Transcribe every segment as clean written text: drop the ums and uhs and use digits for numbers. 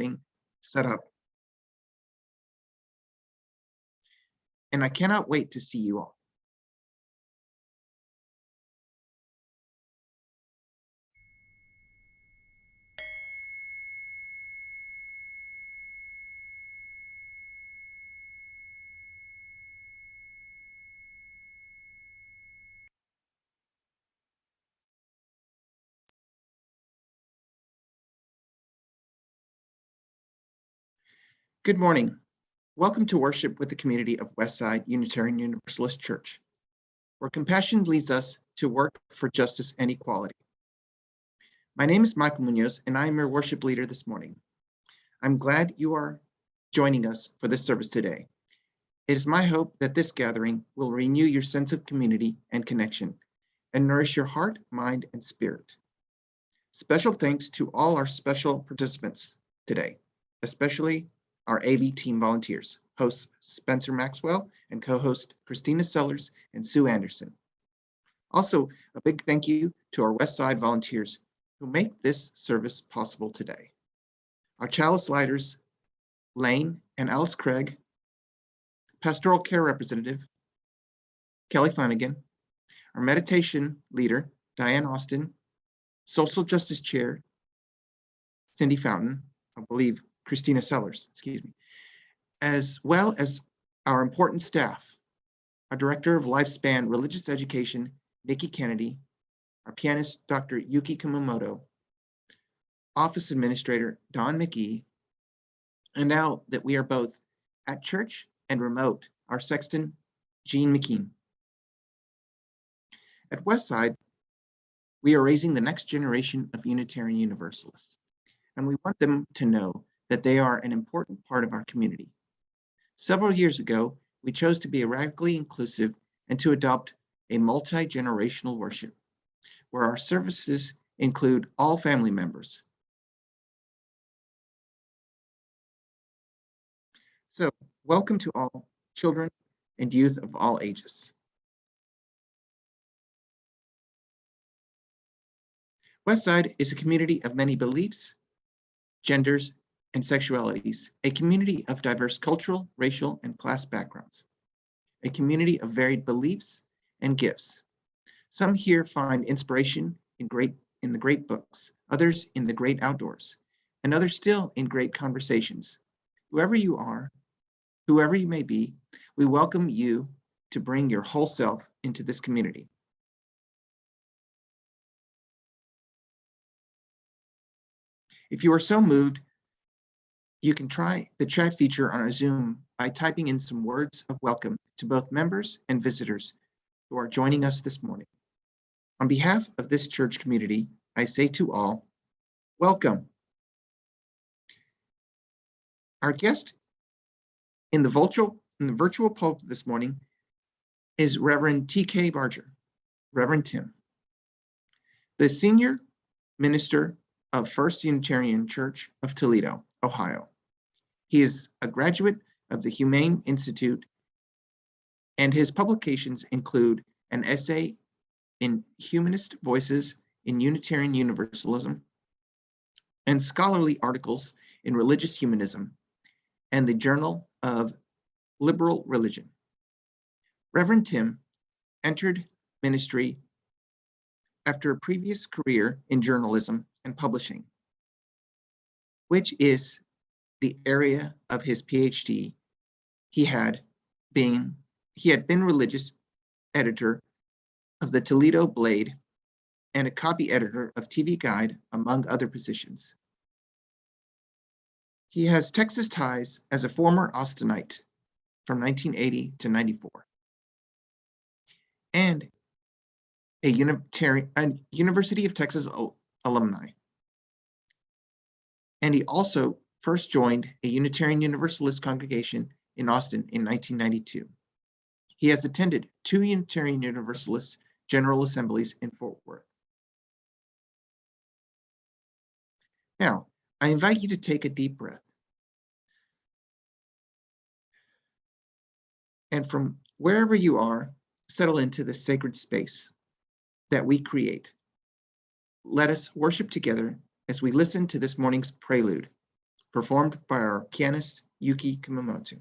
being set up. And I cannot wait to see you all. Good morning. Welcome to worship with the community of Westside Unitarian Universalist Church, where compassion leads us to work for justice and equality. My name is Michael Munoz, and I am your worship leader this morning. I'm glad you are joining us for this service today. It is my hope that this gathering will renew your sense of community and connection and nourish your heart, mind, and spirit. Special thanks to all our special participants today, especially our AV team volunteers, hosts Spencer Maxwell and co-host Christina Sellers and Sue Anderson. Also, a big thank you to our Westside volunteers who make this service possible today. Our chalice lighters, Lane and Alice Craig, pastoral care representative, Kelly Flanagan, our meditation leader, Diane Austin, social justice chair, Cindy Fountain, I believe Christina Sellers, excuse me, as well as our important staff, our Director of Lifespan Religious Education, Nikki Kennedy, our pianist, Dr. Yuki Kumamoto, Office Administrator, Don McGee, and now that we are both at church and remote, our sexton, Jean McKean. At Westside, we are raising the next generation of Unitarian Universalists, and we want them to know that they are an important part of our community. Several years ago, we chose to be radically inclusive and to adopt a multi-generational worship, where our services include all family members. So, welcome to all children and youth of all ages. Westside is a community of many beliefs, genders, and sexualities, a community of diverse cultural, racial, and class backgrounds, a community of varied beliefs and gifts. Some here find inspiration in the great books, others in the great outdoors, and others still in great conversations. Whoever you are, whoever you may be, we welcome you to bring your whole self into this community. If you are so moved, you can try the chat feature on our Zoom by typing in some words of welcome to both members and visitors who are joining us this morning. On behalf of this church community, I say to all, welcome. Our guest in the virtual pulpit this morning is Reverend T.K. Barger, Reverend Tim, the senior minister of First Unitarian Church of Toledo, Ohio. He is a graduate of the Humanist Institute, and his publications include an essay in Humanist Voices in Unitarian Universalism and scholarly articles in Religious Humanism and the Journal of Liberal Religion. Reverend Tim entered ministry after a previous career in journalism and publishing, which is the area of his Ph.D. He had been religious editor of the Toledo Blade and a copy editor of TV Guide, among other positions. He has Texas ties as a former Austinite from 1980 to 94, and a University of Texas alumni. And he also first joined a Unitarian Universalist congregation in Austin in 1992. He has attended 2 Unitarian Universalist General Assemblies in Fort Worth. Now, I invite you to take a deep breath. And from wherever you are, settle into the sacred space that we create. Let us worship together as we listen to this morning's prelude, performed by our pianist, Yuki Kumamoto.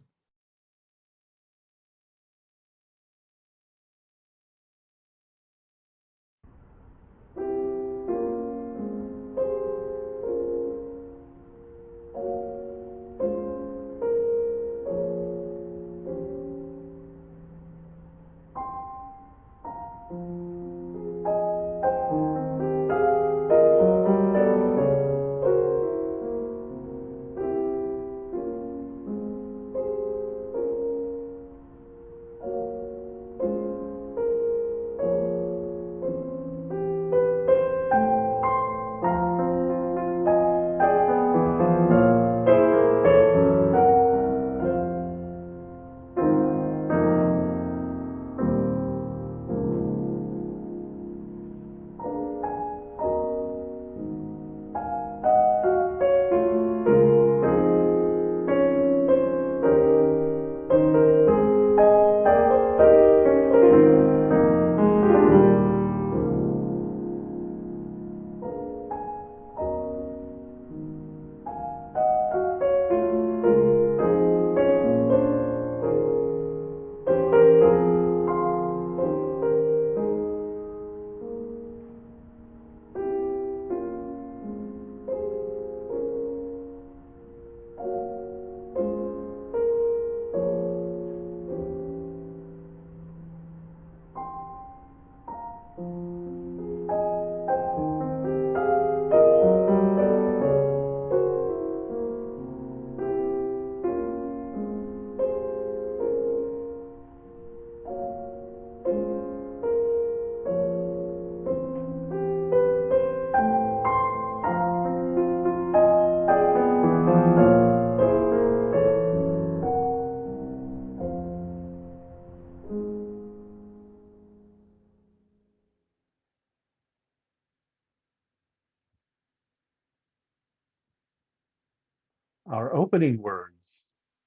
Our opening words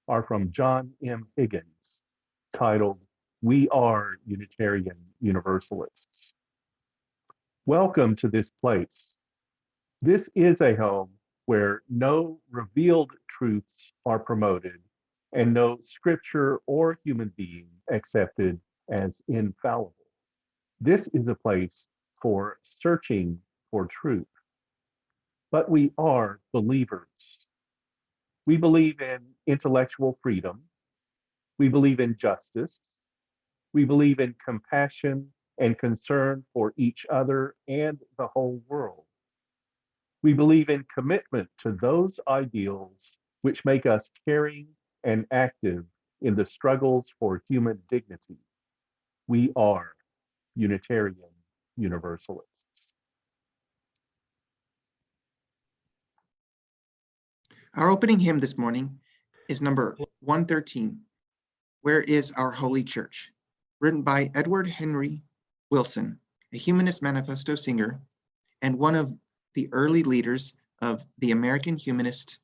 are from John M. Higgins, titled, "We Are Unitarian Universalists." Welcome to this place. This is a home where no revealed truths are promoted and no scripture or human being accepted as infallible. This is a place for searching for truth. But we are believers. We believe in intellectual freedom. We believe in justice. We believe in compassion and concern for each other and the whole world. We believe in commitment to those ideals which make us caring and active in the struggles for human dignity. We are Unitarian Universalists. Our opening hymn this morning is number 113, Where is Our Holy Church? Written by Edward Henry Wilson, a Humanist Manifesto singer and one of the early leaders of the American Humanist,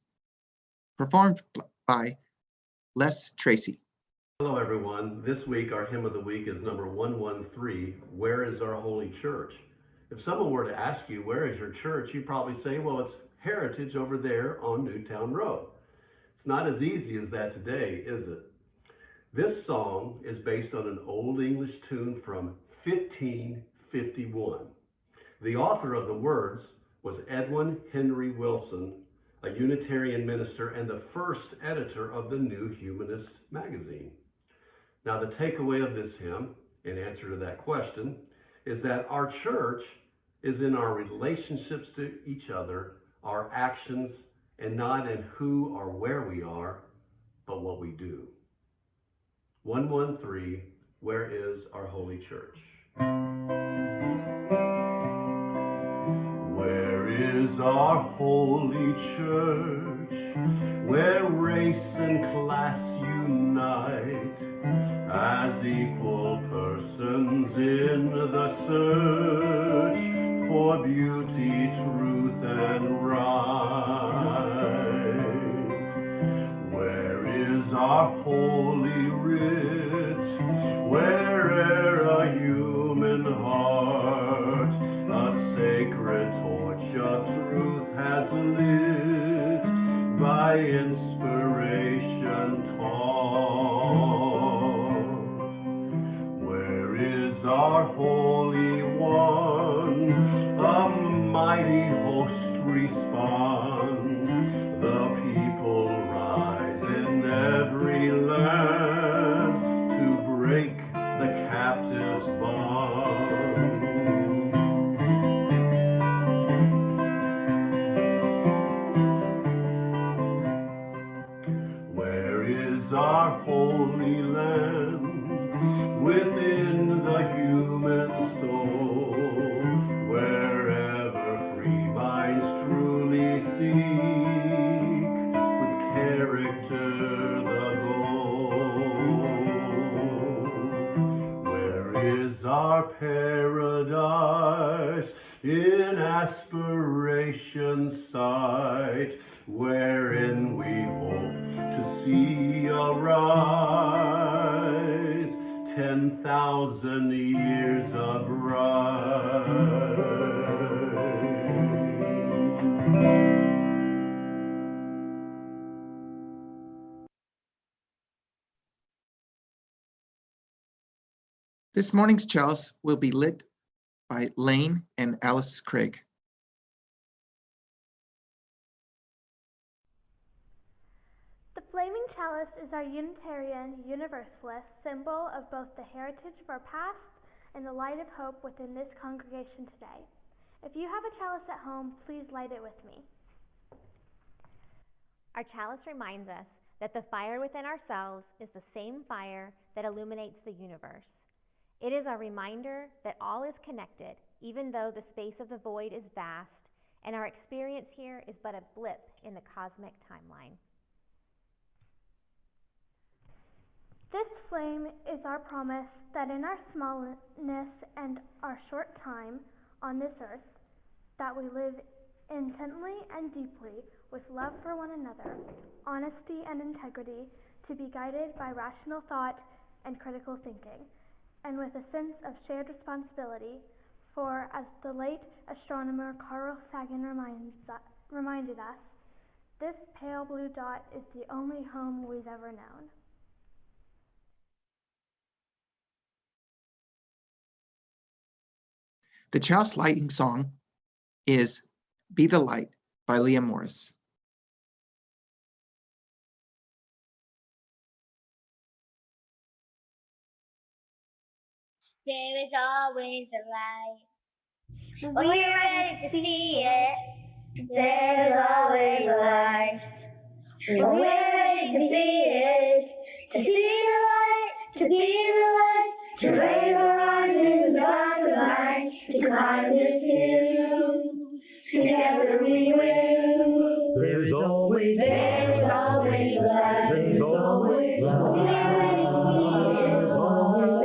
performed by Les Tracy. Hello, everyone. This week, our hymn of the week is number 113, Where is Our Holy Church? If someone were to ask you, where is your church? You'd probably say, well, it's Heritage over there on Newtown Road. It's not as easy as that today, is it? This song is based on an Old English tune from 1551. The author of the words was Edwin Henry Wilson, a Unitarian minister and the first editor of the New Humanist magazine. Now, the takeaway of this hymn, in answer to that question, is that our church is in our relationships to each other, our actions, and not in who or where we are, but what we do. 113, Where is Our Holy Church? Where is our holy church, where race and class unite, as equal persons in the search for beauty, truth, and right? Where is our holy writ, where'er a human heart a sacred torch of truth has lit, by inspiration taught? Where is our Holy One? A mighty host responds. The people rise in every land to break the captive's bond. Where is our Holy Land? Within the human soul, wherever free minds truly seek, with character the goal. Where is our paradise? In aspiration's sight, wherein we hope to see arise 10,000 years of right. This morning's chalice will be lit by Lane and Alice Craig. The flaming chalice is our Unitarian Universalist symbol of both the heritage of our past and the light of hope within this congregation today. If you have a chalice at home, please light it with me. Our chalice reminds us that the fire within ourselves is the same fire that illuminates the universe. It is our reminder that all is connected, even though the space of the void is vast, and our experience here is but a blip in the cosmic timeline. This flame is our promise that in our smallness and our short time on this earth, that we live intently and deeply with love for one another, honesty and integrity, to be guided by rational thought and critical thinking, and with a sense of shared responsibility, for as the late astronomer Carl Sagan reminded us, this pale blue dot is the only home we've ever known. The chalice lighting song is Be the Light by Leah Morris. There is always a light. When you're ready to see it, there's always a light. When we're ready to see it, to see the light, to be the light, to raise our arms in the dark of night, to climb this hill, together we will. There's always a light. There's always a light. There's always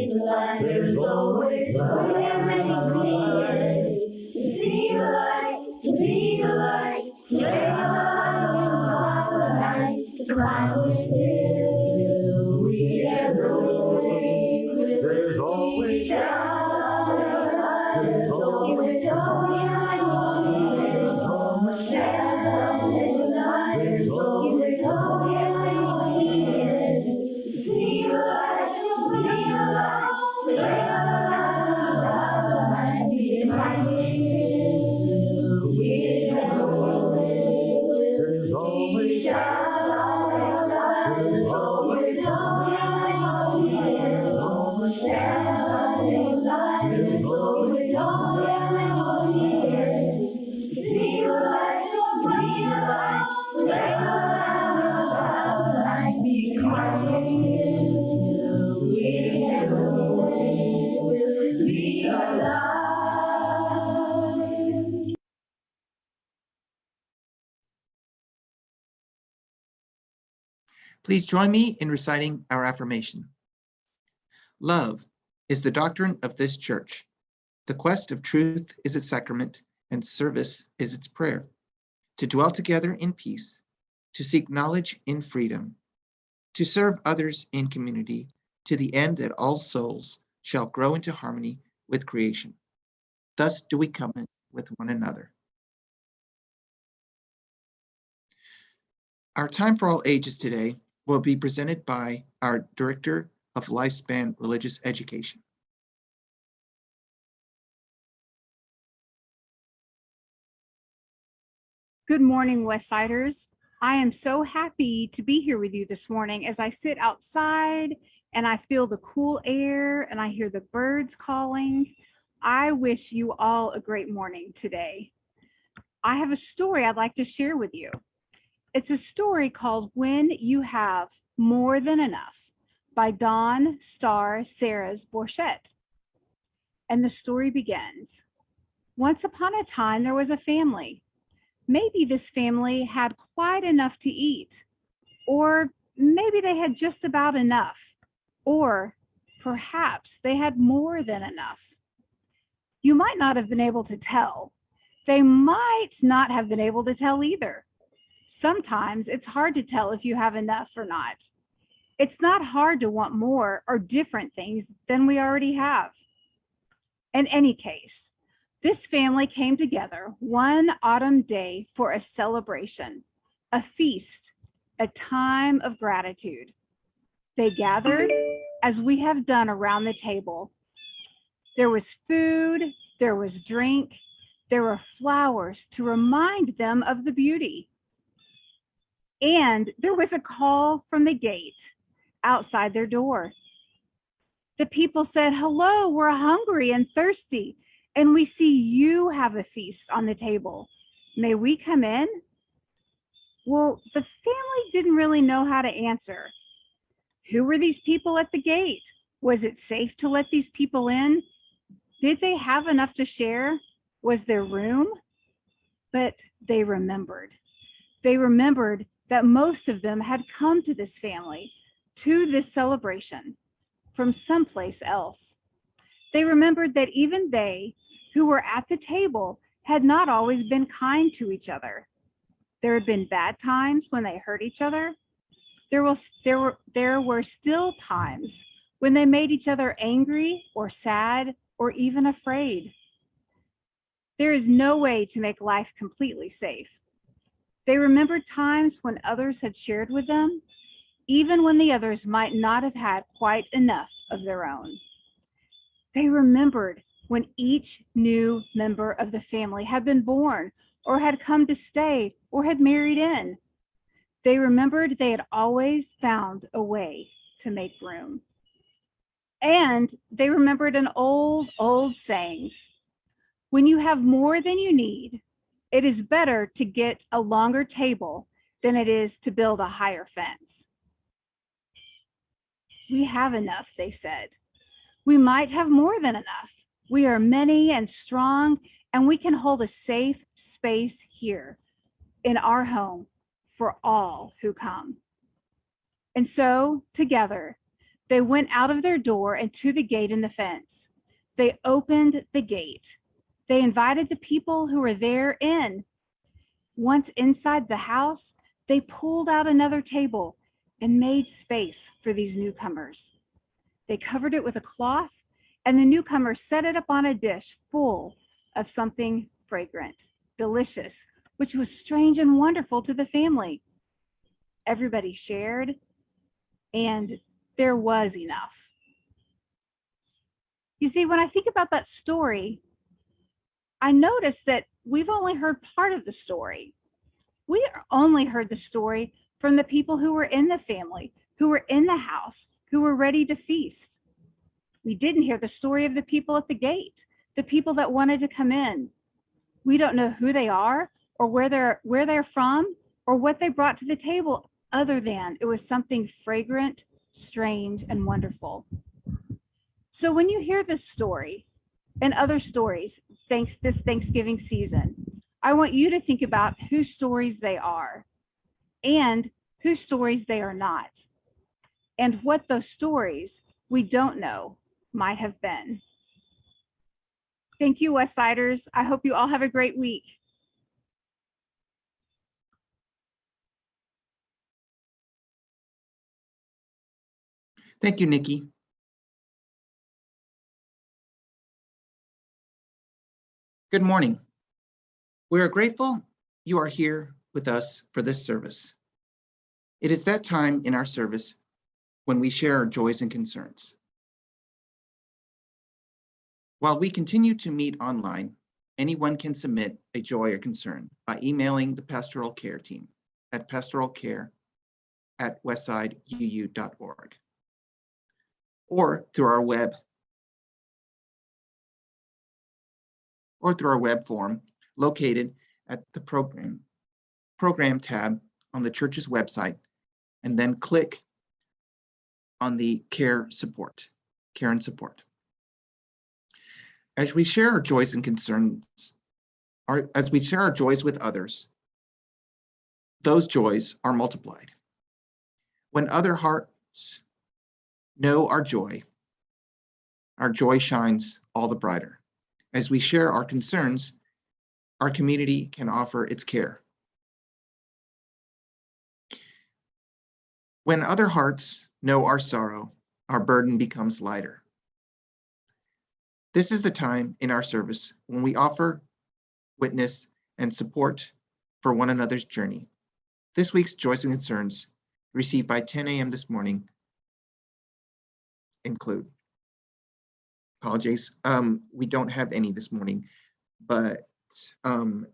a light. There's always light. To see the light, to be the light, to raise our arms in the night, to climb this hill, we ever will. There's always light. There's always light. There's always light. There's always light. To see the light, to be the light. Please join me in reciting our affirmation. Love is the doctrine of this church. The quest of truth is its sacrament, and service is its prayer. To dwell together in peace, to seek knowledge in freedom, to serve others in community, to the end that all souls shall grow into harmony with creation. Thus do we covenant with one another. Our Time for All Ages today will be presented by our Director of Lifespan Religious Education. Good morning, Westsiders. I am so happy to be here with you this morning as I sit outside and I feel the cool air and I hear the birds calling. I wish you all a great morning today. I have a story I'd like to share with you. It's a story called When You Have More Than Enough by Dawn Star Sarah's Borchett. And the story begins. Once upon a time, there was a family. Maybe this family had quite enough to eat, or maybe they had just about enough, or perhaps they had more than enough. You might not have been able to tell. They might not have been able to tell either. Sometimes it's hard to tell if you have enough or not. It's not hard to want more or different things than we already have. In any case, this family came together one autumn day for a celebration, a feast, a time of gratitude. They gathered as we have done around the table. There was food, there was drink, there were flowers to remind them of the beauty. And there was a call from the gate outside their door. The people said, "Hello, we're hungry and thirsty, and we see you have a feast on the table. May we come in?" Well, the family didn't really know how to answer. Who were these people at the gate? Was it safe to let these people in? Did they have enough to share? Was there room? But they remembered. They remembered that most of them had come to this family, to this celebration, from someplace else. They remembered that even they, who were at the table, had not always been kind to each other. There had been bad times when they hurt each other. There were still times when they made each other angry or sad or even afraid. There is no way to make life completely safe. They remembered times when others had shared with them, even when the others might not have had quite enough of their own. They remembered when each new member of the family had been born or had come to stay or had married in. They remembered they had always found a way to make room. And they remembered an old saying, when you have more than you need, it is better to get a longer table than it is to build a higher fence. We have enough, they said. We might have more than enough. We are many and strong, and we can hold a safe space here in our home for all who come. And so, together, they went out of their door and to the gate in the fence. They opened the gate. They invited the people who were there in. Once inside the house, they pulled out another table and made space for these newcomers. They covered it with a cloth, and the newcomers set it up on a dish full of something fragrant, delicious, which was strange and wonderful to the family. Everybody shared, and there was enough. You see, when I think about that story, I noticed that we've only heard part of the story. We only heard the story from the people who were in the family, who were in the house, who were ready to feast. We didn't hear the story of the people at the gate, the people that wanted to come in. We don't know who they are or where they're from or what they brought to the table, other than it was something fragrant, strange, and wonderful. So when you hear this story and other stories this Thanksgiving season, I want you to think about whose stories they are and whose stories they are not, and what those stories we don't know might have been. Thank you, Westsiders. I hope you all have a great week. Thank you, Nikki. Good morning. We are grateful you are here with us for this service. It is that time in our service when we share our joys and concerns. While we continue to meet online, anyone can submit a joy or concern by emailing the pastoral care team at pastoralcare@westsideuu.org or through our web form located at the program tab on the church's website, and then click on the care and support. As we share our joys and concerns, as we share our joys with others, those joys are multiplied. When other hearts know our joy shines all the brighter. As we share our concerns, our community can offer its care. When other hearts know our sorrow, our burden becomes lighter. This is the time in our service when we offer witness and support for one another's journey. This week's joys and concerns received by 10 a.m. this morning include, apologies, we don't have any this morning, but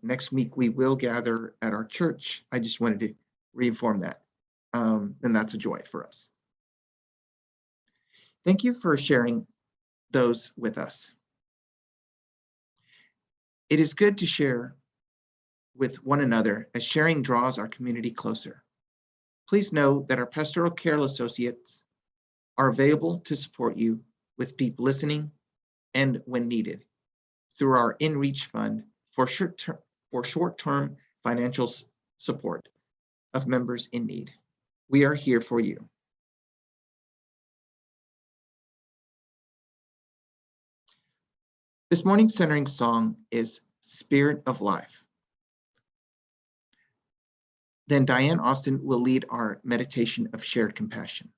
next week we will gather at our church. I just wanted to reinform that, and that's a joy for us. Thank you for sharing those with us. It is good to share with one another, as sharing draws our community closer. Please know that our pastoral care associates are available to support you with deep listening and, when needed, through our InReach Fund for short-term financial support of members in need. We are here for you. This morning's centering song is Spirit of Life. Then Diane Austin will lead our meditation of shared compassion.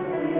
Spirit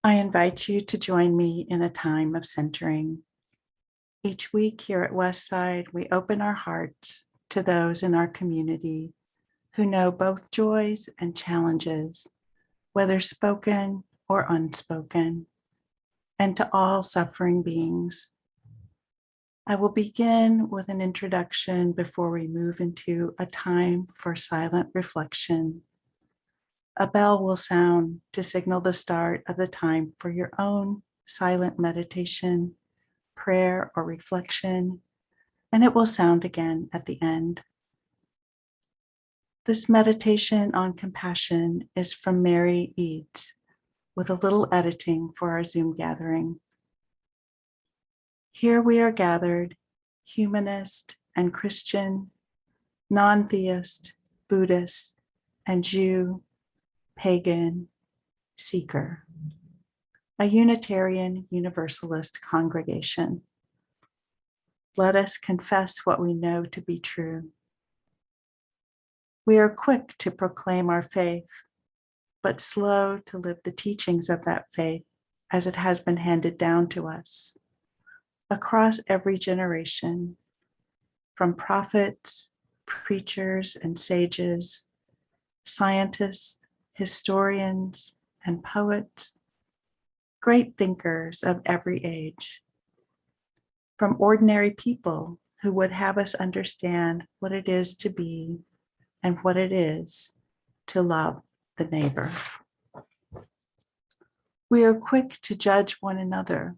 I invite you to join me in a time of centering. Each week here at Westside, we open our hearts to those in our community who know both joys and challenges, whether spoken or unspoken, and to all suffering beings. I will begin with an introduction before we move into a time for silent reflection. A bell will sound to signal the start of the time for your own silent meditation, prayer, or reflection, and it will sound again at the end. This meditation on compassion is from Mary Eads, with a little editing for our Zoom gathering. Here we are gathered, humanist and Christian, non-theist, Buddhist, and Jew, pagan, seeker, a Unitarian Universalist congregation. Let us confess what we know to be true. We are quick to proclaim our faith, but slow to live the teachings of that faith as it has been handed down to us across every generation, from prophets, preachers, and sages, scientists, historians, and poets, great thinkers of every age, from ordinary people who would have us understand what it is to be and what it is to love the neighbor. We are quick to judge one another,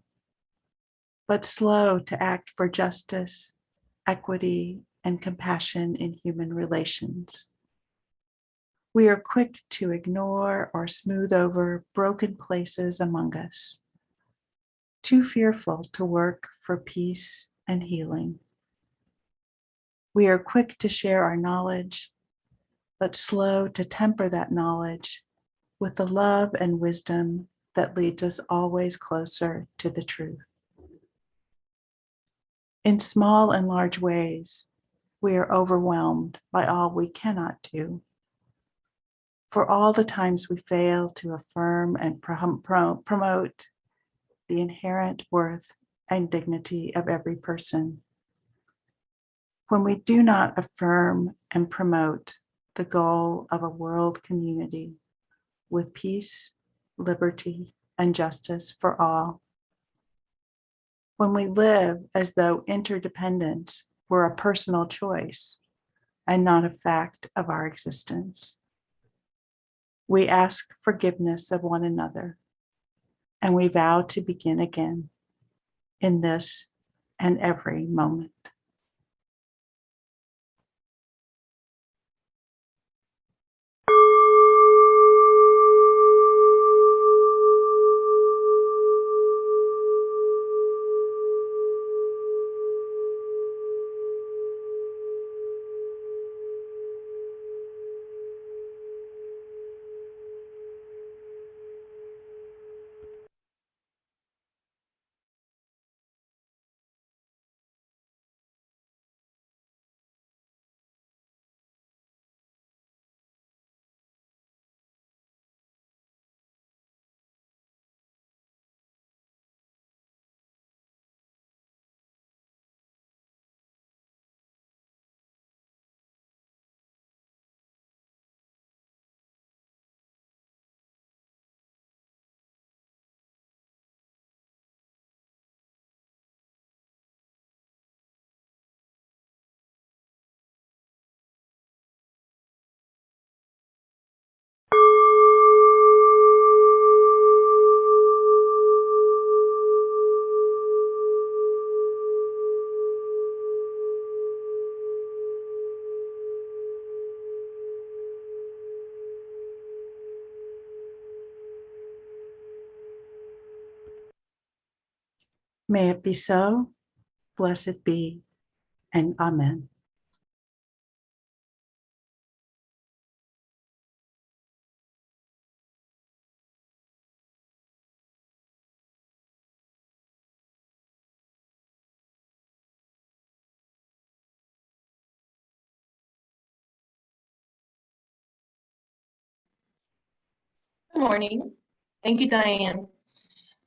but slow to act for justice, equity, and compassion in human relations. We are quick to ignore or smooth over broken places among us, too fearful to work for peace and healing. We are quick to share our knowledge, but slow to temper that knowledge with the love and wisdom that leads us always closer to the truth. In small and large ways, we are overwhelmed by all we cannot do. For all the times we fail to affirm and promote the inherent worth and dignity of every person. When we do not affirm and promote the goal of a world community with peace, liberty, and justice for all. When we live as though interdependence were a personal choice and not a fact of our existence. We ask forgiveness of one another, and we vow to begin again in this and every moment. May it be so, blessed be, and amen. Good morning. Thank you, Diane.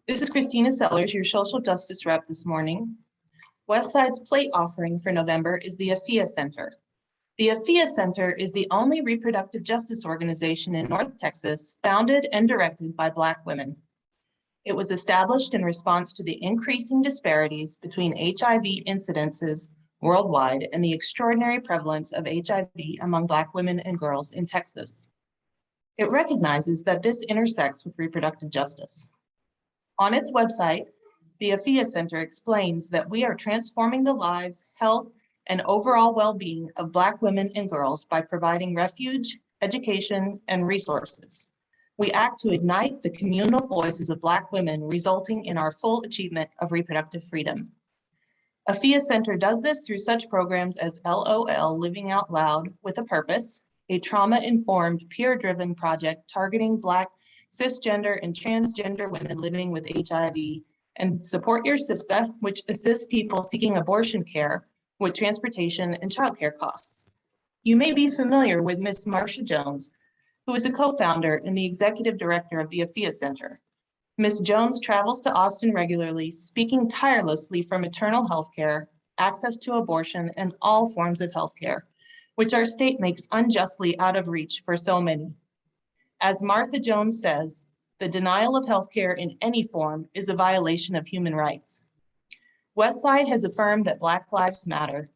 This is Christina Sellers, your social justice rep this morning. Westside's plate offering for November is the AFIA Center. The AFIA Center is the only reproductive justice organization in North Texas founded and directed by Black women. It was established in response to the increasing disparities between HIV incidences worldwide and the extraordinary prevalence of HIV among Black women and girls in Texas. It recognizes that this intersects with reproductive justice. On its website, the AFIA Center explains that we are transforming the lives, health, and overall well-being of Black women and girls by providing refuge, education, and resources. We act to ignite the communal voices of Black women, resulting in our full achievement of reproductive freedom. AFIA Center does this through such programs as LOL, Living Out Loud with a Purpose, a trauma-informed, peer-driven project targeting Black, cisgender, and transgender women living with HIV, and Support Your Sista, which assists people seeking abortion care with transportation and childcare costs. You may be familiar with Ms. Marsha Jones, who is a co-founder and the executive director of the AFIA Center. Ms. Jones travels to Austin regularly, speaking tirelessly for maternal health care, access to abortion, and all forms of health care, which our state makes unjustly out of reach for so many. As Martha Jones says, the denial of health care in any form is a violation of human rights. Westside has affirmed that Black lives matter.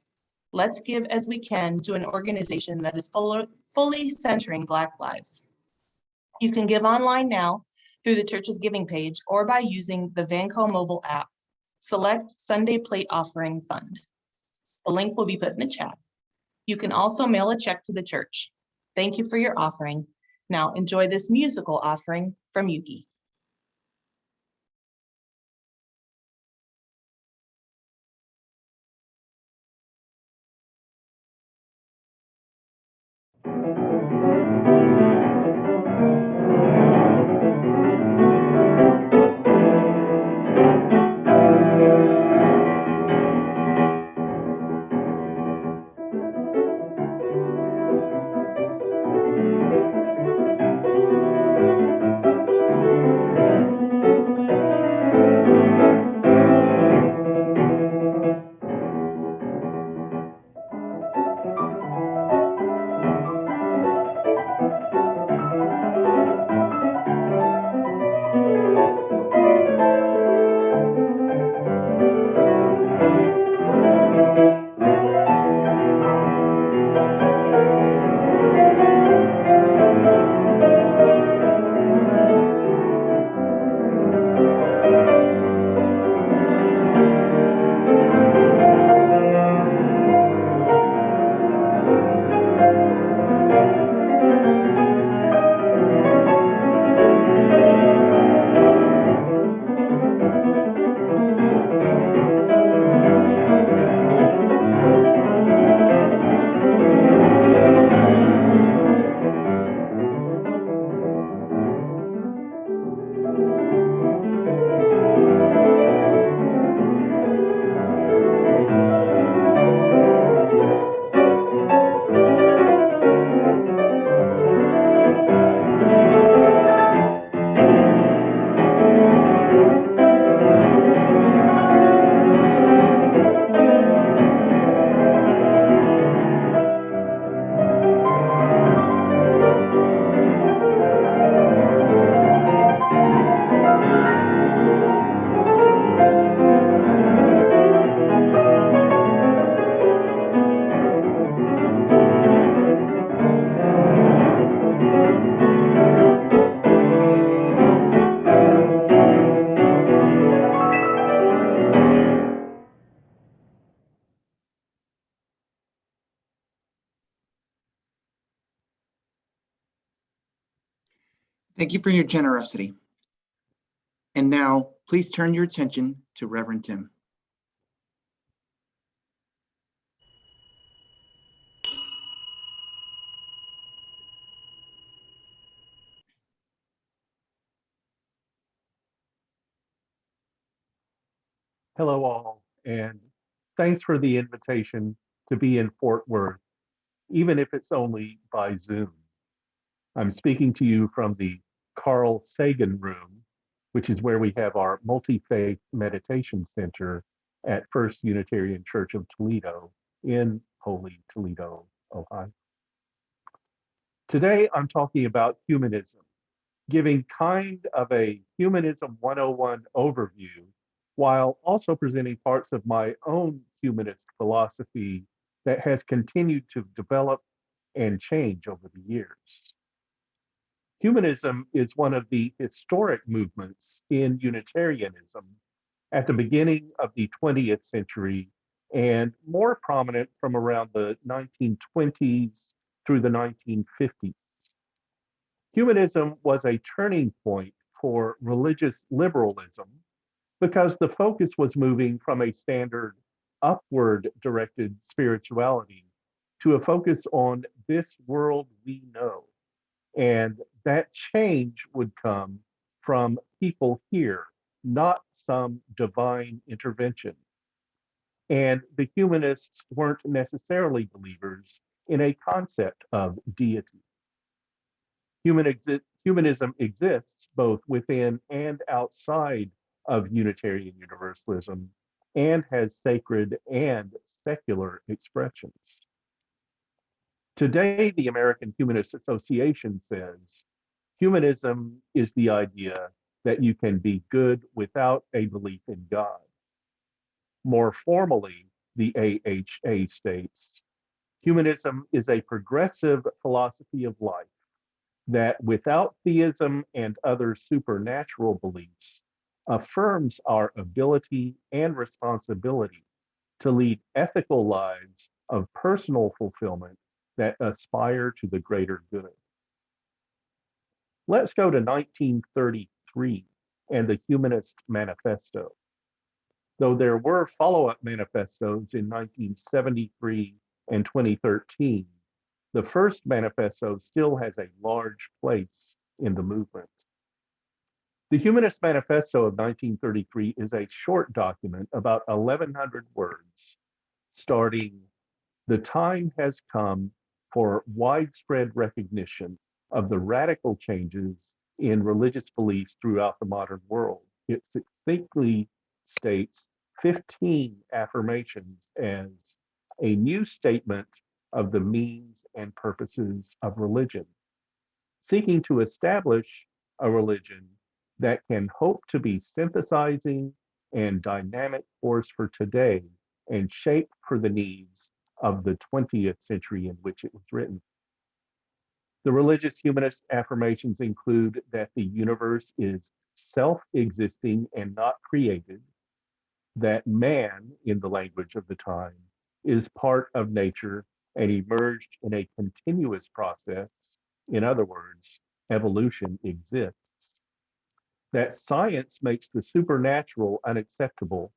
Let's give as we can to an organization that is fully centering Black lives. You can give online now through the church's giving page or by using the Vanco mobile app. Select Sunday Plate Offering Fund. The link will be put in the chat. You can also mail a check to the church. Thank you for your offering. Now enjoy this musical offering from Yuki. Thank you for your generosity. And now, please turn your attention to Reverend Tim. Hello all, and thanks for the invitation to be in Fort Worth, even if it's only by Zoom. I'm speaking to you from the Carl Sagan Room which is where we have our multi-faith meditation center at First Unitarian Church of Toledo in Holy Toledo, Ohio. Today, I'm talking about humanism, giving kind of a Humanism 101 overview, while also presenting parts of my own humanist philosophy that has continued to develop and change over the years. Humanism is one of the historic movements in Unitarianism at the beginning of the 20th century and more prominent from around the 1920s through the 1950s. Humanism was a turning point for religious liberalism because the focus was moving from a standard upward directed spirituality to a focus on this world we know. And that change would come from people here, not some divine intervention. And the humanists weren't necessarily believers in a concept of deity. Humanism exists both within and outside of Unitarian Universalism and has sacred and secular expressions. Today, the American Humanist Association says humanism is the idea that you can be good without a belief in God. More formally, the AHA states, humanism is a progressive philosophy of life that without theism and other supernatural beliefs affirms our ability and responsibility to lead ethical lives of personal fulfillment that aspire to the greater good. Let's go to 1933 and the Humanist Manifesto. Though there were follow-up manifestos in 1973 and 2013, the first manifesto still has a large place in the movement. The Humanist Manifesto of 1933 is a short document, about 1,100 words, starting, "The time has come for widespread recognition of the radical changes in religious beliefs throughout the modern world." It succinctly states 15 affirmations as a new statement of the means and purposes of religion, seeking to establish a religion that can hope to be synthesizing and dynamic force for today and shape for the needs of the 20th century in which it was written. The religious humanist affirmations include that the universe is self-existing and not created, that man, in the language of the time, is part of nature and emerged in a continuous process. In other words, evolution exists. That science makes the supernatural unacceptable.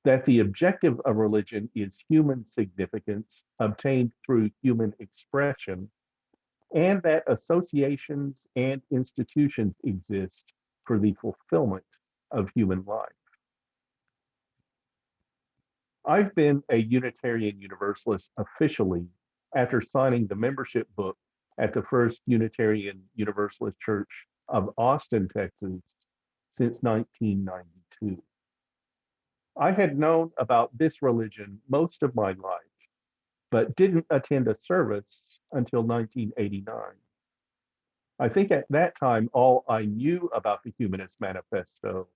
That the objective of religion is human significance obtained through human expression, and that associations and institutions exist for the fulfillment of human life. I've been a Unitarian Universalist officially after signing the membership book at the First Unitarian Universalist Church of Austin, Texas, since 1992. I had known about this religion most of my life, but didn't attend a service until 1989. I think at that time, all I knew about the Humanist Manifesto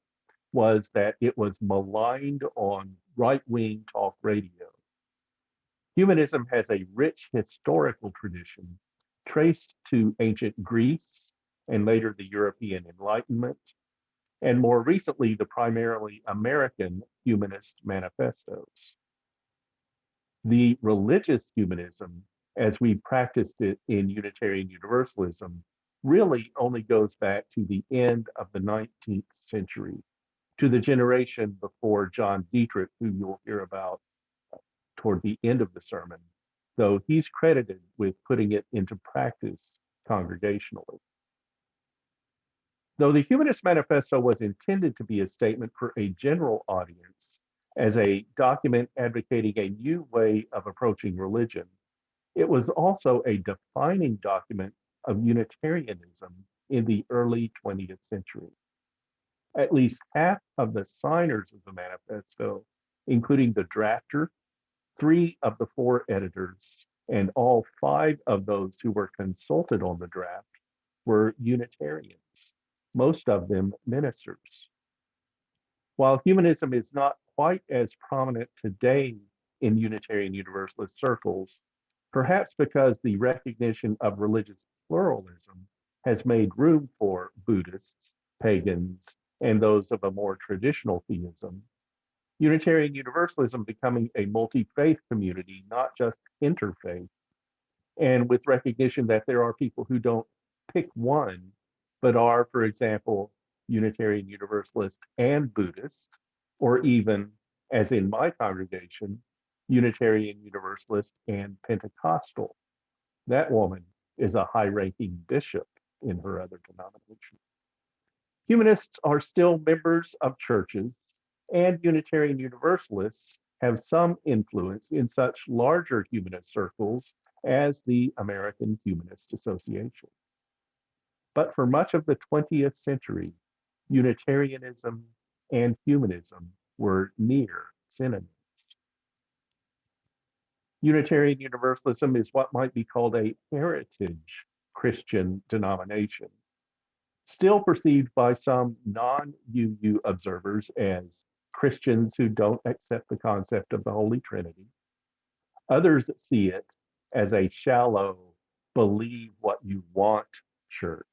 was that it was maligned on right-wing talk radio. Humanism has a rich historical tradition traced to ancient Greece and later the European Enlightenment, and more recently, the primarily American Humanist Manifestos. The religious humanism, as we practiced it in Unitarian Universalism, really only goes back to the end of the 19th century, to the generation before John Dietrich, who you'll hear about toward the end of the sermon, though he's credited with putting it into practice congregationally. Though the Humanist Manifesto was intended to be a statement for a general audience, as a document advocating a new way of approaching religion, it was also a defining document of Unitarianism in the early 20th century. At least half of the signers of the manifesto, including the drafter, 3 of the 4 editors, and all 5 of those who were consulted on the draft, were Unitarians, most of them ministers. While humanism is not quite as prominent today in Unitarian Universalist circles, perhaps because the recognition of religious pluralism has made room for Buddhists, pagans, and those of a more traditional theism, Unitarian Universalism becoming a multi-faith community, not just interfaith, and with recognition that there are people who don't pick one, but are, for example, Unitarian Universalist and Buddhist, or even, as in my congregation, Unitarian Universalist and Pentecostal. That woman is a high-ranking bishop in her other denomination. Humanists are still members of churches, and Unitarian Universalists have some influence in such larger humanist circles as the American Humanist Association. But for much of the 20th century, Unitarianism and humanism were near synonyms. Unitarian Universalism is what might be called a heritage Christian denomination, still perceived by some non-UU observers as Christians who don't accept the concept of the Holy Trinity. Others see it as a shallow, believe what you want church.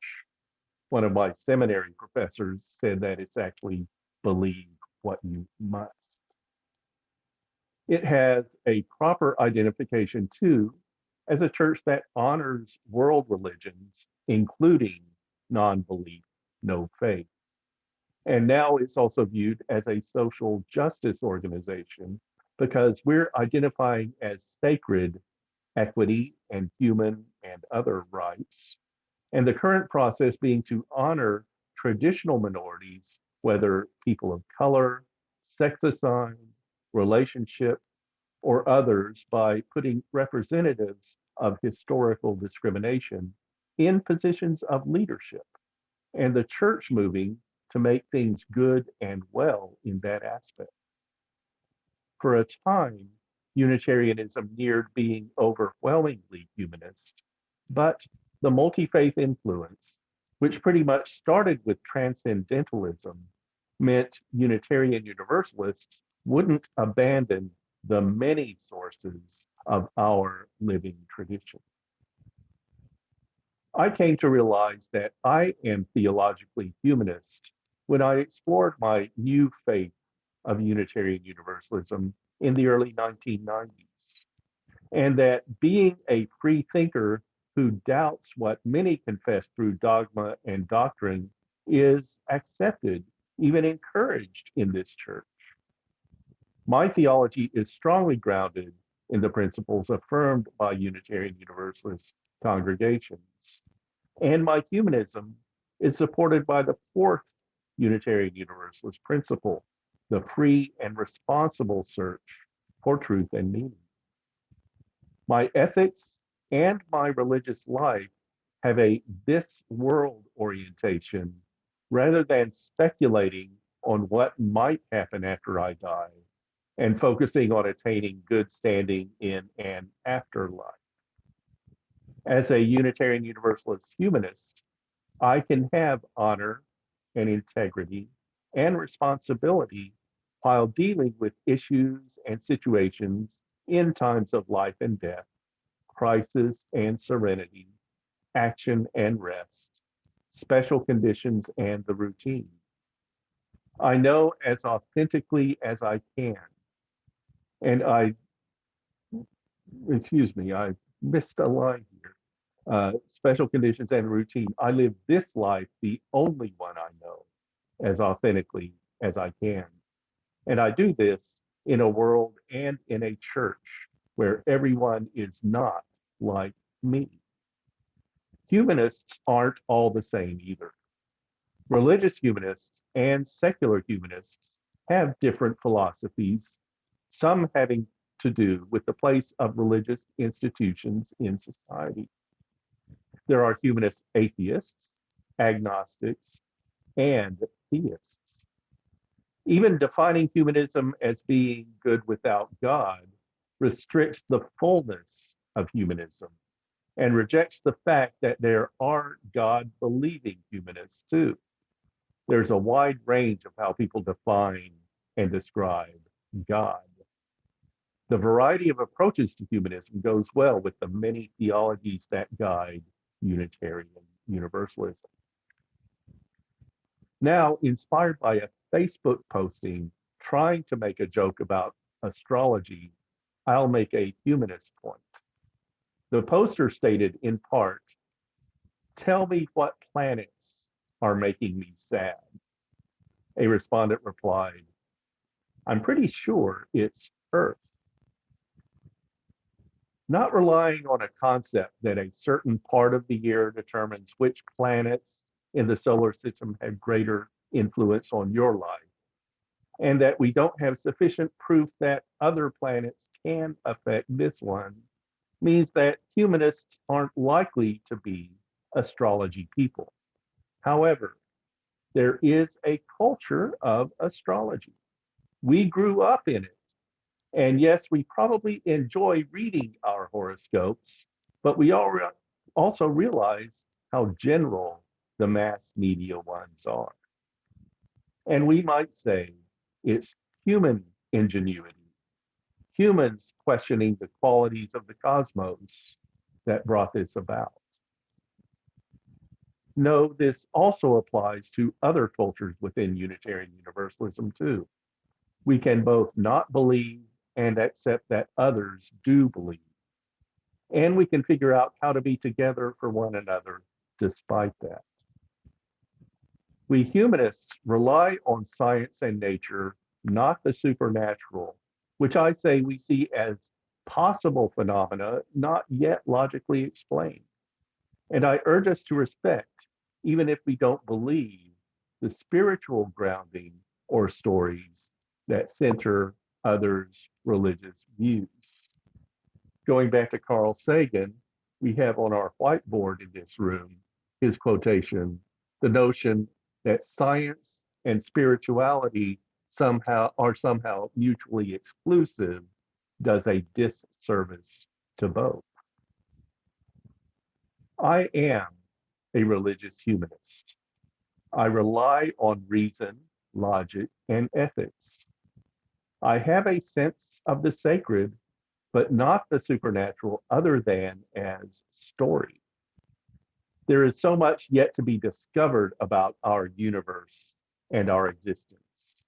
One of my seminary professors said that it's actually believe what you must. It has a proper identification too as a church that honors world religions, including non-belief, no faith. And now it's also viewed as a social justice organization because we're identifying as sacred equity and human and other rights. And the current process being to honor traditional minorities, whether people of color, sex assigned, relationship, or others, by putting representatives of historical discrimination in positions of leadership, and the church moving to make things good and well in that aspect. For a time, Unitarianism neared being overwhelmingly humanist, but the multi-faith influence, which pretty much started with transcendentalism, meant Unitarian Universalists wouldn't abandon the many sources of our living tradition. I came to realize that I am theologically humanist when I explored my new faith of Unitarian Universalism in the early 1990s, and that being a free thinker who doubts what many confess through dogma and doctrine is accepted, even encouraged in this church. My theology is strongly grounded in the principles affirmed by Unitarian Universalist congregations, and my humanism is supported by the 4th Unitarian Universalist principle, the free and responsible search for truth and meaning. My ethics and my religious life have a this world orientation rather than speculating on what might happen after I die and focusing on attaining good standing in an afterlife. As a Unitarian Universalist humanist, I can have honor and integrity and responsibility while dealing with issues and situations in times of life and death, crisis and serenity, action and rest, special conditions and the routine. I know as authentically as I can, and I missed a line here. Special conditions and routine. I live this life, the only one I know, as authentically as I can. And I do this in a world and in a church where everyone is not like me. Humanists aren't all the same either. Religious humanists and secular humanists have different philosophies, some having to do with the place of religious institutions in society. There are humanist atheists, agnostics, and theists. Even defining humanism as being good without God restricts the fullness of humanism and rejects the fact that there are God-believing humanists too. There's a wide range of how people define and describe God. The variety of approaches to humanism goes well with the many theologies that guide Unitarian Universalism. Now, inspired by a Facebook posting trying to make a joke about astrology, I'll make a humanist point. The poster stated in part, "Tell me what planets are making me sad." A respondent replied, "I'm pretty sure it's Earth." Not relying on a concept that a certain part of the year determines which planets in the solar system have greater influence on your life, and that we don't have sufficient proof that other planets can affect this one, means that humanists aren't likely to be astrology people. However, there is a culture of astrology. We grew up in it. And yes, we probably enjoy reading our horoscopes, but we also realize how general the mass media ones are. And we might say it's human ingenuity, humans questioning the qualities of the cosmos that brought this about. No, this also applies to other cultures within Unitarian Universalism too. We can both not believe and accept that others do believe. And we can figure out how to be together for one another despite that. We humanists rely on science and nature, not the supernatural, which I say we see as possible phenomena not yet logically explained. And I urge us to respect, even if we don't believe, the spiritual grounding or stories that center others' religious views. Going back to Carl Sagan, we have on our whiteboard in this room his quotation, "The notion that science and spirituality are somehow mutually exclusive does a disservice to both." I am a religious humanist. I rely on reason, logic, and ethics. I have a sense of the sacred, but not the supernatural other than as story. There is so much yet to be discovered about our universe and our existence.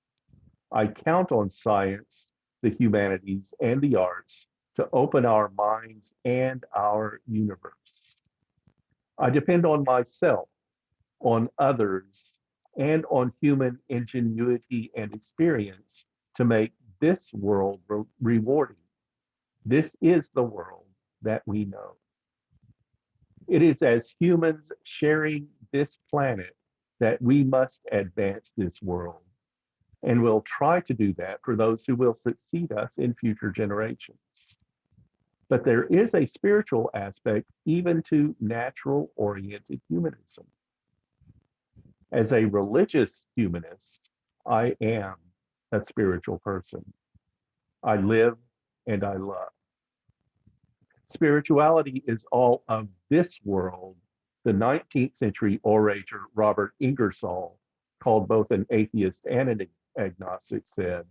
I count on science, the humanities, and the arts to open our minds and our universe. I depend on myself, on others, and on human ingenuity and experience to make this world rewarding. This is the world that we know. It is as humans sharing this planet that we must advance this world. And we'll try to do that for those who will succeed us in future generations. But there is a spiritual aspect even to natural-oriented humanism. As a religious humanist, I am a spiritual person. I live and I love. Spirituality is all of this world, the 19th century orator Robert Ingersoll, called both an atheist and an agnostic, said,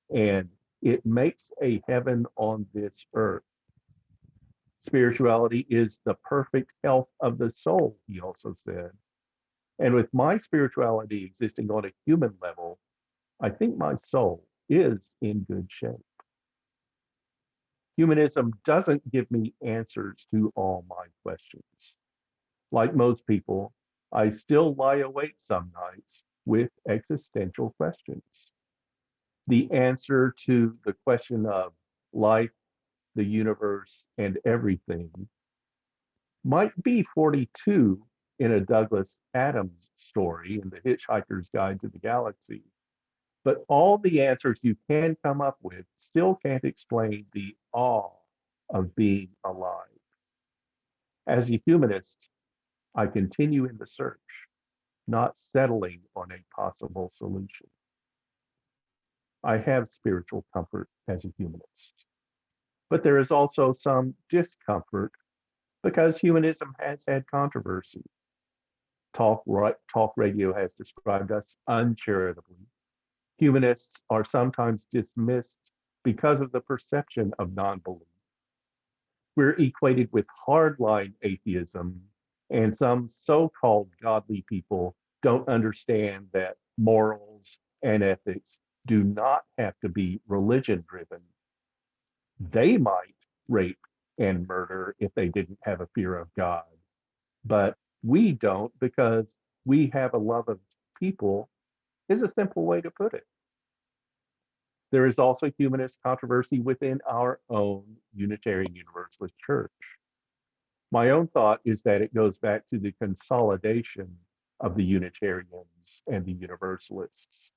and it makes a heaven on this earth. Spirituality is the perfect health of the soul, he also said. And with my spirituality existing on a human level, I think my soul is in good shape. Humanism doesn't give me answers to all my questions. Like most people, I still lie awake some nights with existential questions. The answer to the question of life, the universe, and everything might be 42 in a Douglas Adams story in The Hitchhiker's Guide to the Galaxy. But all the answers you can come up with still can't explain the awe of being alive. As a humanist, I continue in the search, not settling on a possible solution. I have spiritual comfort as a humanist. But there is also some discomfort because humanism has had controversy. Talk radio has described us uncharitably. Humanists are sometimes dismissed because of the perception of non-belief. We're equated with hardline atheism, and some so-called godly people don't understand that morals and ethics do not have to be religion-driven. They might rape and murder if they didn't have a fear of God, but we don't because we have a love of people, is a simple way to put it. There is also humanist controversy within our own Unitarian Universalist church. My own thought is that it goes back to the consolidation of the Unitarians and the Universalists.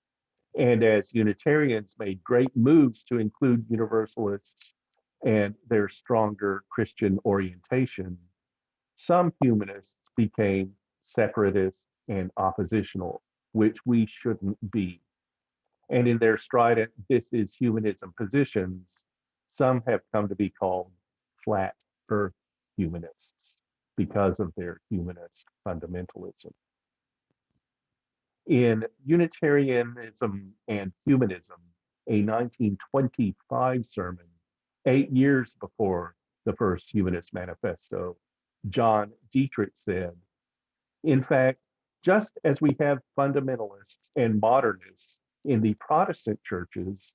And as Unitarians made great moves to include Universalists and their stronger Christian orientation, some humanists became separatist and oppositional, which we shouldn't be. And in their strident "this is humanism" positions, some have come to be called flat earth humanists because of their humanist fundamentalism. In Unitarianism and Humanism, a 1925 sermon, 8 years before the first Humanist Manifesto, John Dietrich said, "In fact, just as we have fundamentalists and modernists in the Protestant churches,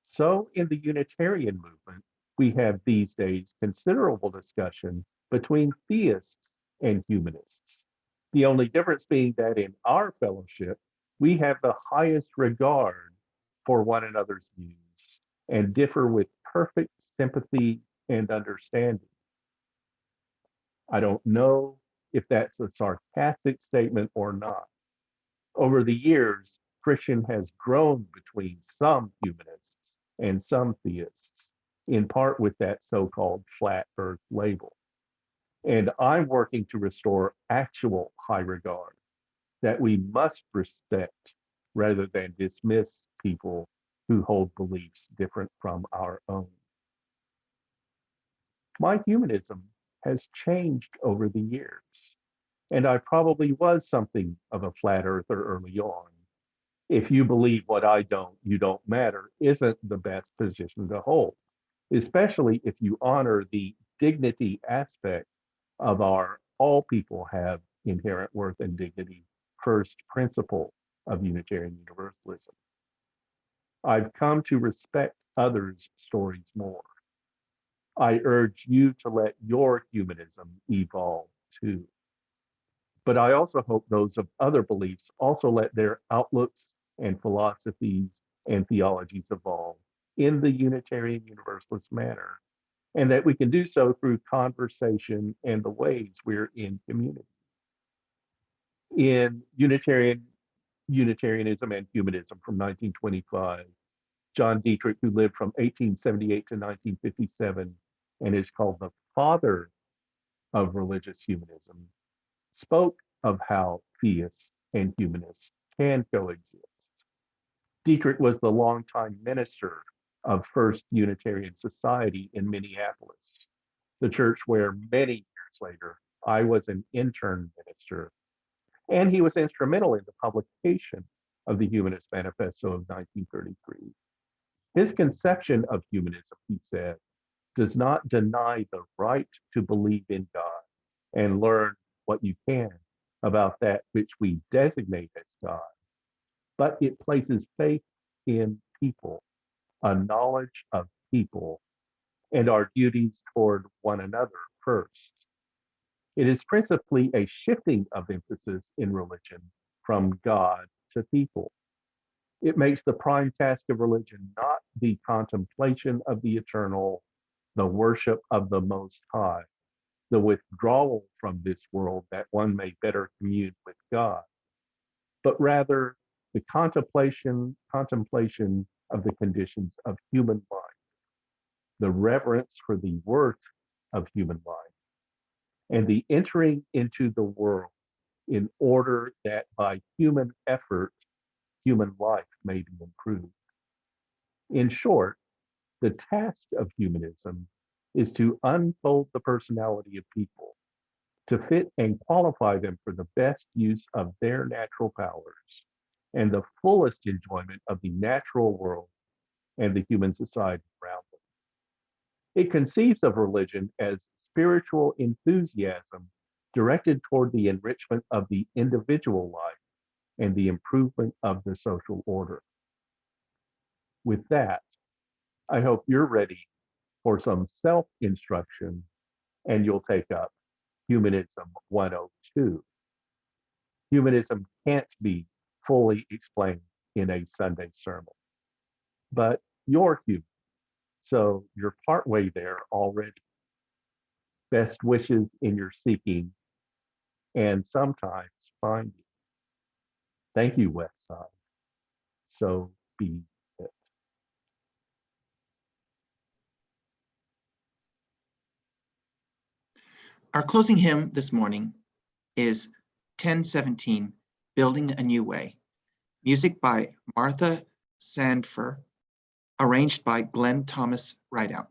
so in the Unitarian movement, we have these days considerable discussion between theists and humanists. The only difference being that in our fellowship, we have the highest regard for one another's views and differ with perfect sympathy and understanding." I don't know if that's a sarcastic statement or not. Over the years, friction has grown between some humanists and some theists, in part with that so-called flat earth label. And I'm working to restore actual high regard that we must respect rather than dismiss people who hold beliefs different from our own. My humanism has changed over the years, and I probably was something of a flat earther early on. If you believe what I don't, you don't matter isn't the best position to hold, especially if you honor the dignity aspect of our all people have inherent worth and dignity first principle of Unitarian Universalism. I've come to respect others' stories more. I urge you to let your humanism evolve too. But I also hope those of other beliefs also let their outlooks and philosophies and theologies evolve in the Unitarian Universalist manner, and that we can do so through conversation and the ways we're in community. In Unitarianism and Humanism from 1925, John Dietrich, who lived from 1878 to 1957 and is called the father of religious humanism, spoke of how theists and humanists can coexist. Dietrich was the longtime minister of First Unitarian Society in Minneapolis, the church where many years later I was an intern minister, and he was instrumental in the publication of the Humanist Manifesto of 1933. His conception of humanism, he said, does not deny the right to believe in God and learn what you can about that which we designate as God, but it places faith in people, a knowledge of people, and our duties toward one another first. It is principally a shifting of emphasis in religion from God to people. It makes the prime task of religion not the contemplation of the eternal, the worship of the Most High, the withdrawal from this world that one may better commune with God, but rather the contemplation of the conditions of human life, the reverence for the worth of human life, and the entering into the world in order that by human effort, human life may be improved. In short, the task of humanism is to unfold the personality of people, to fit and qualify them for the best use of their natural powers and the fullest enjoyment of the natural world and the human society around them. It conceives of religion as spiritual enthusiasm directed toward the enrichment of the individual life and the improvement of the social order. With that, I hope you're ready for some self-instruction and you'll take up Humanism 102. Humanism can't be fully explained in a Sunday sermon, but you're human, so you're partway there already. Best wishes in your seeking and sometimes finding. Thank you, Westside. So be it. Our closing hymn this morning is 1017, Building a New Way. Music by Martha Sandfer, arranged by Glenn Thomas Rideout.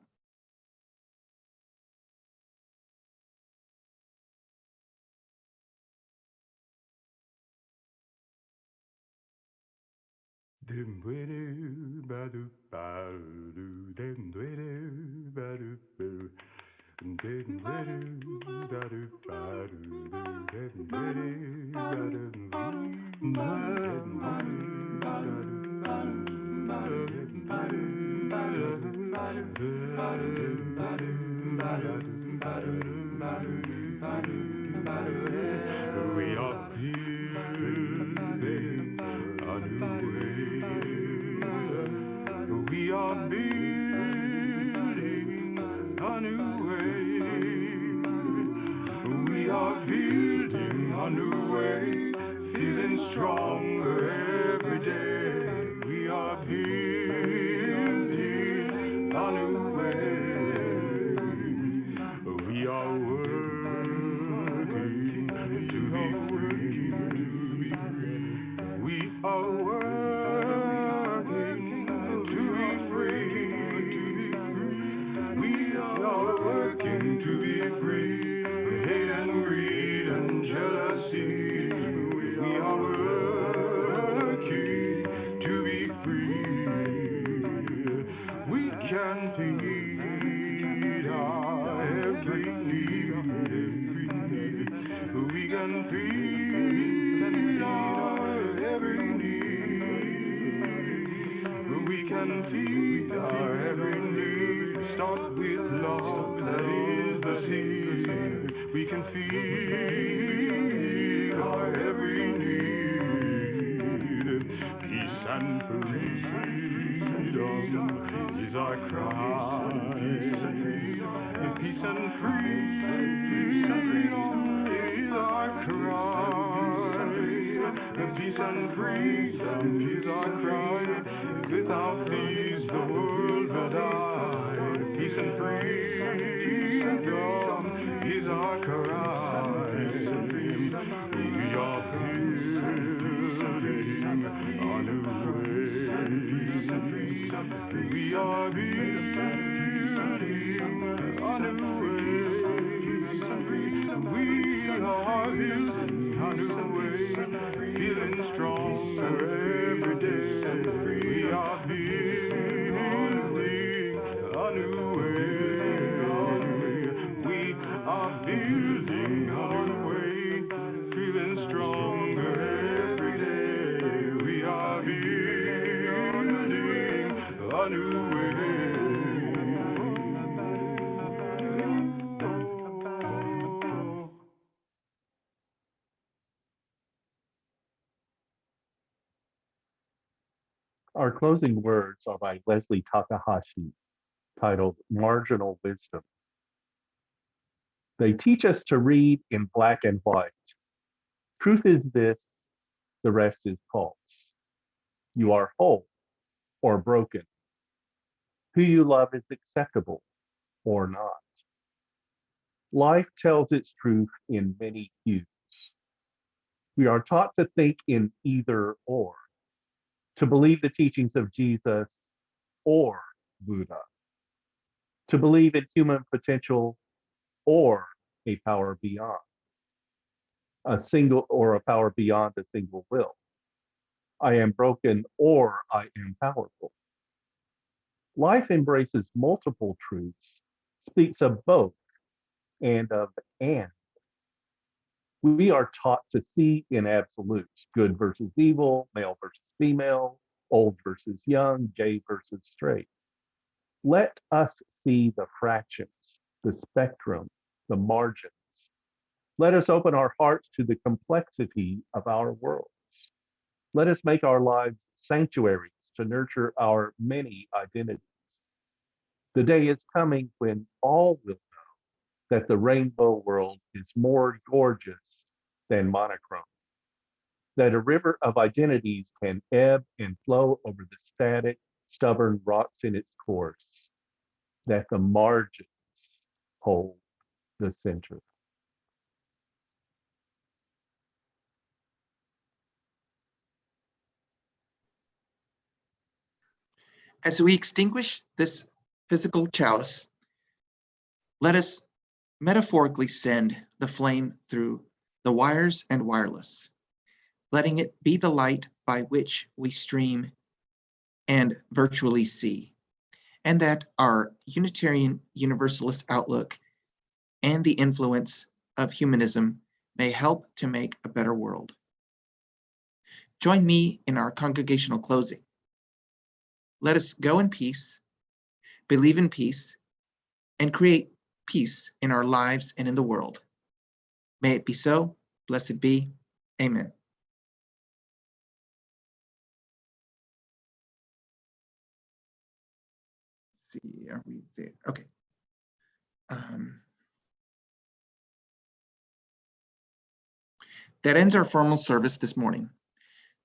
Our closing words are by Leslie Takahashi, titled Marginal Wisdom. They teach us to read in black and white. Truth is this, the rest is false. You are whole or broken. Who you love is acceptable or not. Life tells its truth in many hues. We are taught to think in either or, to believe the teachings of Jesus or Buddha, to believe in human potential or a power beyond a power beyond a single will. I am broken or I am powerful. Life embraces multiple truths, speaks of both and of and. We are taught to see in absolutes, good versus evil, male versus female, old versus young, gay versus straight. Let us see the fractions, the spectrum, the margins. Let us open our hearts to the complexity of our worlds. Let us make our lives sanctuaries to nurture our many identities. The day is coming when all will know that the rainbow world is more gorgeous than monochrome, that a river of identities can ebb and flow over the static, stubborn rocks in its course, that the margins hold the center. As we extinguish this physical chalice, let us metaphorically send the flame through the wires and wireless, letting it be the light by which we stream and virtually see, and that our Unitarian Universalist outlook and the influence of humanism may help to make a better world. Join me in our congregational closing. Let us go in peace, believe in peace, and create peace in our lives and in the world. May it be so. Blessed be. Amen. Let's see, are we there? Okay. That ends our formal service this morning.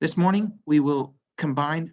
This morning, we will combine